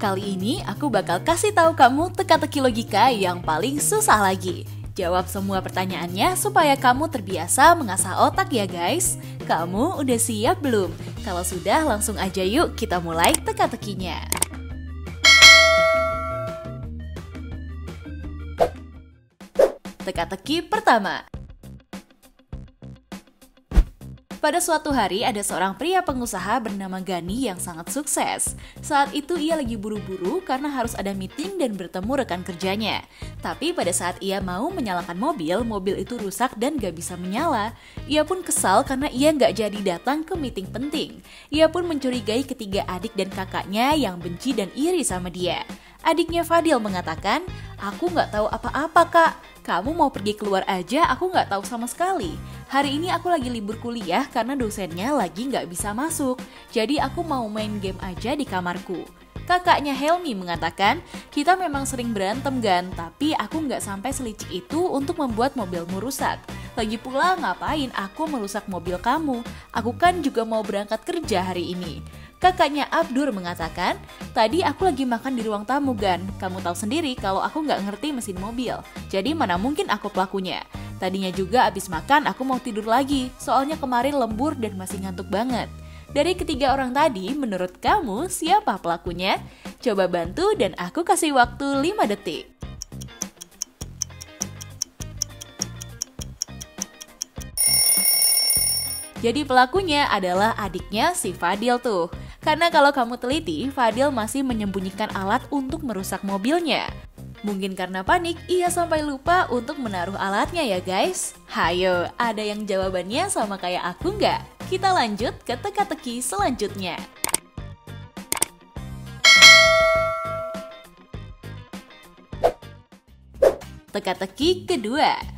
Kali ini aku bakal kasih tahu kamu teka-teki logika yang paling susah lagi. Jawab semua pertanyaannya supaya kamu terbiasa mengasah otak ya guys. Kamu udah siap belum? Kalau sudah langsung aja yuk kita mulai teka-tekinya. Teka-teki pertama. Pada suatu hari ada seorang pria pengusaha bernama Gani yang sangat sukses. Saat itu ia lagi buru-buru karena harus ada meeting dan bertemu rekan kerjanya. Tapi pada saat ia mau menyalakan mobil, mobil itu rusak dan gak bisa menyala. Ia pun kesal karena ia gak jadi datang ke meeting penting. Ia pun mencurigai ketiga adik dan kakaknya yang benci dan iri sama dia. Adiknya Fadil mengatakan, "Aku gak tahu apa-apa kak, kamu mau pergi keluar aja aku gak tahu sama sekali. Hari ini aku lagi libur kuliah karena dosennya lagi gak bisa masuk, jadi aku mau main game aja di kamarku." Kakaknya Helmi mengatakan, "Kita memang sering berantem Gan, tapi aku gak sampai selicik itu untuk membuat mobilmu rusak. Lagi pula ngapain aku merusak mobil kamu, aku kan juga mau berangkat kerja hari ini." Kakaknya Abdur mengatakan, "Tadi aku lagi makan di ruang tamu Gan, kamu tahu sendiri kalau aku nggak ngerti mesin mobil, jadi mana mungkin aku pelakunya. Tadinya juga abis makan aku mau tidur lagi, soalnya kemarin lembur dan masih ngantuk banget." Dari ketiga orang tadi, menurut kamu siapa pelakunya? Coba bantu dan aku kasih waktu 5 detik. Jadi pelakunya adalah adiknya si Fadil tuh. Karena kalau kamu teliti, Fadil masih menyembunyikan alat untuk merusak mobilnya. Mungkin karena panik, ia sampai lupa untuk menaruh alatnya ya guys. Hayo, ada yang jawabannya sama kayak aku nggak? Kita lanjut ke teka-teki selanjutnya. Teka-teki kedua.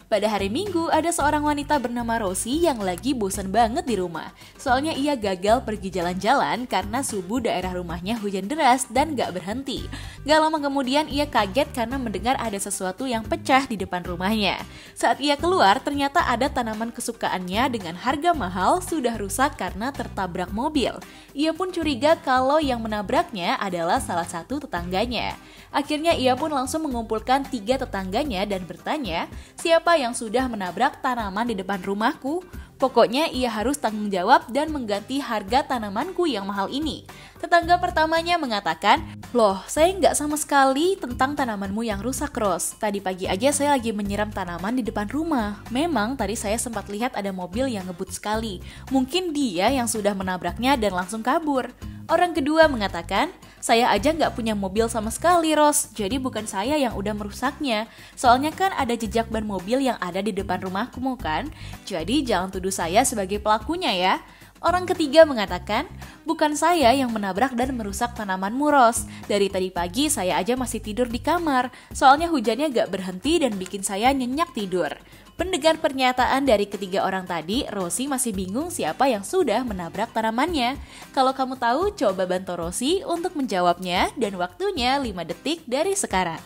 Pada hari Minggu, ada seorang wanita bernama Rosi yang lagi bosan banget di rumah. Soalnya ia gagal pergi jalan-jalan karena subuh daerah rumahnya hujan deras dan gak berhenti. Gak lama kemudian ia kaget karena mendengar ada sesuatu yang pecah di depan rumahnya. Saat ia keluar, ternyata ada tanaman kesukaannya dengan harga mahal sudah rusak karena tertabrak mobil. Ia pun curiga kalau yang menabraknya adalah salah satu tetangganya. Akhirnya ia pun langsung mengumpulkan 3 tetangganya dan bertanya, "Siapa yang sudah menabrak tanaman di depan rumahku? Pokoknya ia harus tanggung jawab dan mengganti harga tanamanku yang mahal ini." Tetangga pertamanya mengatakan, "Loh, saya nggak sama sekali tentang tanamanmu yang rusak, Ros. Tadi pagi aja saya lagi menyiram tanaman di depan rumah. Memang tadi saya sempat lihat ada mobil yang ngebut sekali. Mungkin dia yang sudah menabraknya dan langsung kabur." Orang kedua mengatakan, "Saya aja nggak punya mobil sama sekali, Ros. Jadi bukan saya yang udah merusaknya. Soalnya kan ada jejak ban mobil yang ada di depan rumahku kan? Jadi jangan tuduh saya sebagai pelakunya ya." Orang ketiga mengatakan, "Bukan saya yang menabrak dan merusak tanamanmu, Ros. Dari tadi pagi saya aja masih tidur di kamar. Soalnya hujannya gak berhenti dan bikin saya nyenyak tidur." Mendengar pernyataan dari ketiga orang tadi, Rosi masih bingung siapa yang sudah menabrak tanamannya. Kalau kamu tahu, coba bantu Rosi untuk menjawabnya dan waktunya 5 detik dari sekarang.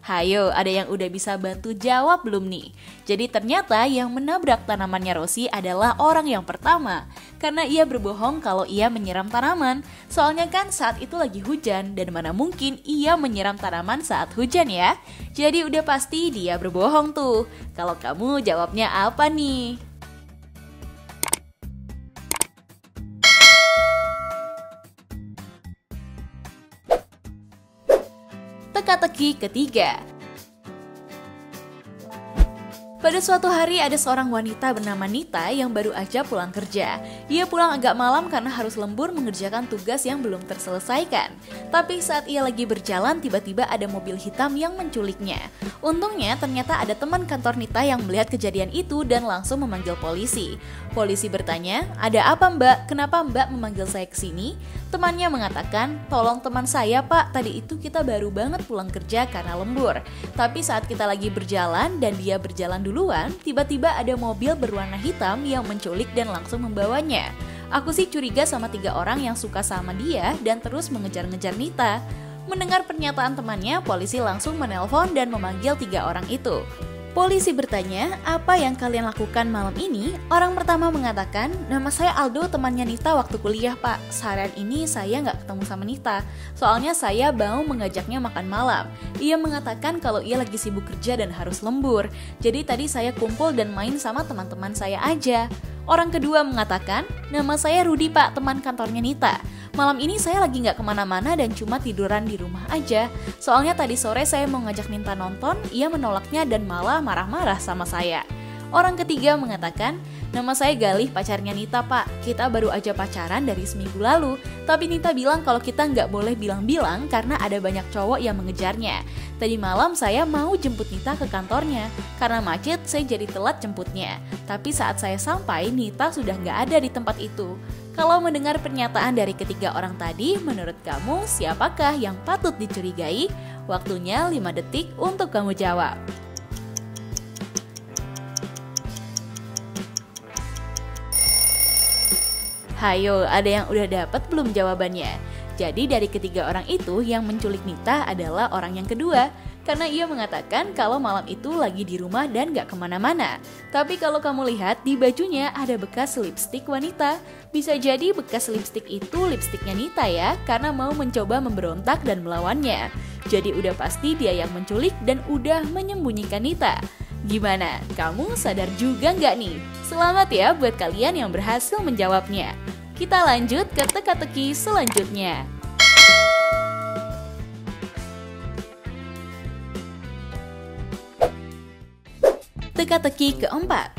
Hayo, ada yang udah bisa bantu jawab belum nih? Jadi ternyata yang menabrak tanamannya Rosi adalah orang yang pertama. Karena ia berbohong kalau ia menyiram tanaman. Soalnya kan saat itu lagi hujan dan mana mungkin ia menyiram tanaman saat hujan ya. Jadi udah pasti dia berbohong tuh. Kalau kamu jawabnya apa nih? Teka-teki ketiga. Pada suatu hari ada seorang wanita bernama Nita yang baru aja pulang kerja. Ia pulang agak malam karena harus lembur mengerjakan tugas yang belum terselesaikan. Tapi saat ia lagi berjalan tiba-tiba ada mobil hitam yang menculiknya. Untungnya ternyata ada teman kantor Nita yang melihat kejadian itu dan langsung memanggil polisi. Polisi bertanya, "Ada apa Mbak? Kenapa Mbak memanggil saya ke sini?" Temannya mengatakan, "Tolong teman saya Pak, tadi itu kita baru banget pulang kerja karena lembur. Tapi saat kita lagi berjalan dan dia berjalan duluan, tiba-tiba ada mobil berwarna hitam yang menculik dan langsung membawanya. Aku sih curiga sama 3 orang yang suka sama dia dan terus mengejar-ngejar Nita." Mendengar pernyataan temannya, polisi langsung menelpon dan memanggil 3 orang itu. Polisi bertanya, apa yang kalian lakukan malam ini? Orang pertama mengatakan, nama saya Aldo, temannya Nita waktu kuliah pak. Seharian ini saya nggak ketemu sama Nita, soalnya saya mau mengajaknya makan malam. Ia mengatakan kalau ia lagi sibuk kerja dan harus lembur, jadi tadi saya kumpul dan main sama teman-teman saya aja. Orang kedua mengatakan, nama saya Rudi pak, teman kantornya Nita. Malam ini saya lagi nggak kemana-mana dan cuma tiduran di rumah aja. Soalnya tadi sore saya mau ngajak Nita nonton, ia menolaknya dan malah marah-marah sama saya. Orang ketiga mengatakan, nama saya Galih, pacarnya Nita pak. Kita baru aja pacaran dari seminggu lalu. Tapi Nita bilang kalau kita nggak boleh bilang-bilang karena ada banyak cowok yang mengejarnya. Tadi malam saya mau jemput Nita ke kantornya. Karena macet, saya jadi telat jemputnya. Tapi saat saya sampai, Nita sudah nggak ada di tempat itu. Kalau mendengar pernyataan dari ketiga orang tadi, menurut kamu siapakah yang patut dicurigai? Waktunya 5 detik untuk kamu jawab. Hayo, ada yang udah dapat belum jawabannya? Jadi dari ketiga orang itu yang menculik Nita adalah orang yang kedua. Karena ia mengatakan kalau malam itu lagi di rumah dan gak kemana-mana. Tapi kalau kamu lihat di bajunya ada bekas lipstik wanita. Bisa jadi bekas lipstik itu lipstiknya Nita ya, karena mau mencoba memberontak dan melawannya. Jadi udah pasti dia yang menculik dan udah menyembunyikan Nita. Gimana? Kamu sadar juga nggak nih? Selamat ya buat kalian yang berhasil menjawabnya. Kita lanjut ke teka-teki selanjutnya. Teka-teki keempat.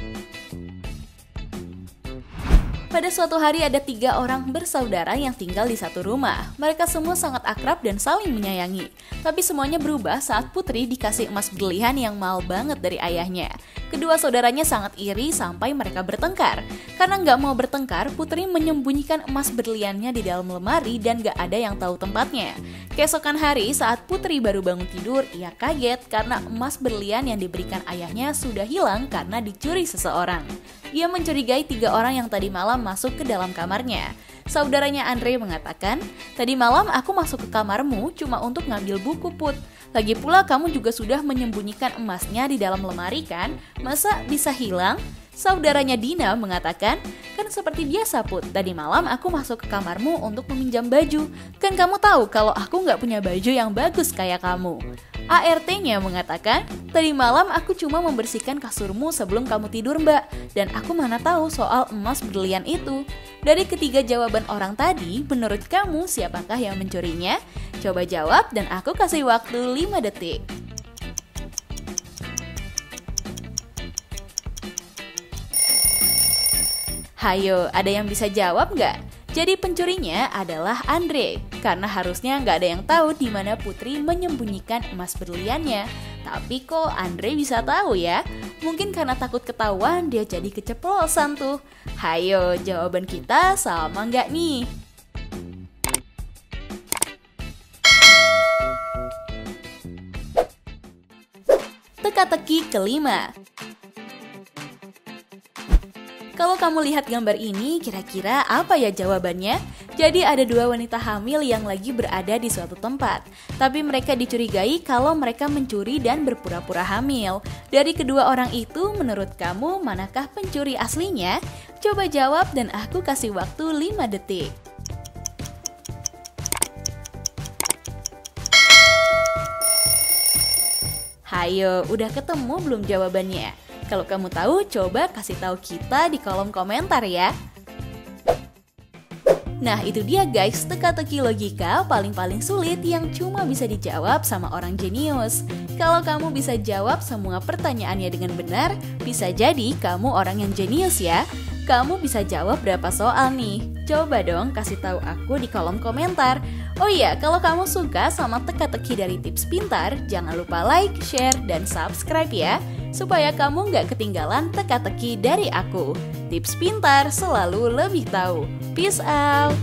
Pada suatu hari ada 3 orang bersaudara yang tinggal di satu rumah. Mereka semua sangat akrab dan saling menyayangi. Tapi semuanya berubah saat Putri dikasih emas berlian yang mahal banget dari ayahnya. Kedua saudaranya sangat iri sampai mereka bertengkar. Karena nggak mau bertengkar, Putri menyembunyikan emas berliannya di dalam lemari dan nggak ada yang tahu tempatnya. Keesokan hari saat Putri baru bangun tidur, ia kaget karena emas berlian yang diberikan ayahnya sudah hilang karena dicuri seseorang. Ia mencurigai 3 orang yang tadi malam masuk ke dalam kamarnya. Saudaranya Andre mengatakan, tadi malam aku masuk ke kamarmu cuma untuk ngambil buku Put. Lagi pula kamu juga sudah menyembunyikan emasnya di dalam lemari kan? Masa bisa hilang? Saudaranya Dina mengatakan, kan seperti biasa Put, tadi malam aku masuk ke kamarmu untuk meminjam baju. Kan kamu tahu kalau aku nggak punya baju yang bagus kayak kamu. ART-nya mengatakan, tadi malam aku cuma membersihkan kasurmu sebelum kamu tidur mbak, dan aku mana tahu soal emas berlian itu. Dari ketiga jawaban orang tadi, menurut kamu siapakah yang mencurinya? Coba jawab dan aku kasih waktu 5 detik. Hayo, ada yang bisa jawab nggak? Jadi pencurinya adalah Andre, karena harusnya nggak ada yang tahu di mana Putri menyembunyikan emas berliannya. Tapi kok Andre bisa tahu ya? Mungkin karena takut ketahuan dia jadi keceplosan tuh. Hayo, jawaban kita sama nggak nih? Teka-teki kelima. Kalau kamu lihat gambar ini, kira-kira apa ya jawabannya? Jadi ada 2 wanita hamil yang lagi berada di suatu tempat. Tapi mereka dicurigai kalau mereka mencuri dan berpura-pura hamil. Dari kedua orang itu, menurut kamu manakah pencuri aslinya? Coba jawab dan aku kasih waktu 5 detik. Hayo, udah ketemu belum jawabannya? Kalau kamu tahu, coba kasih tahu kita di kolom komentar ya. Nah itu dia guys, teka-teki logika paling sulit yang cuma bisa dijawab sama orang jenius. Kalau kamu bisa jawab semua pertanyaannya dengan benar, bisa jadi kamu orang yang jenius ya. Kamu bisa jawab berapa soal nih? Coba dong kasih tahu aku di kolom komentar. Oh iya, kalau kamu suka sama teka-teki dari Tips Pintar, jangan lupa like, share, dan subscribe ya, supaya kamu nggak ketinggalan teka-teki dari aku. Tips Pintar selalu lebih tahu. Peace out!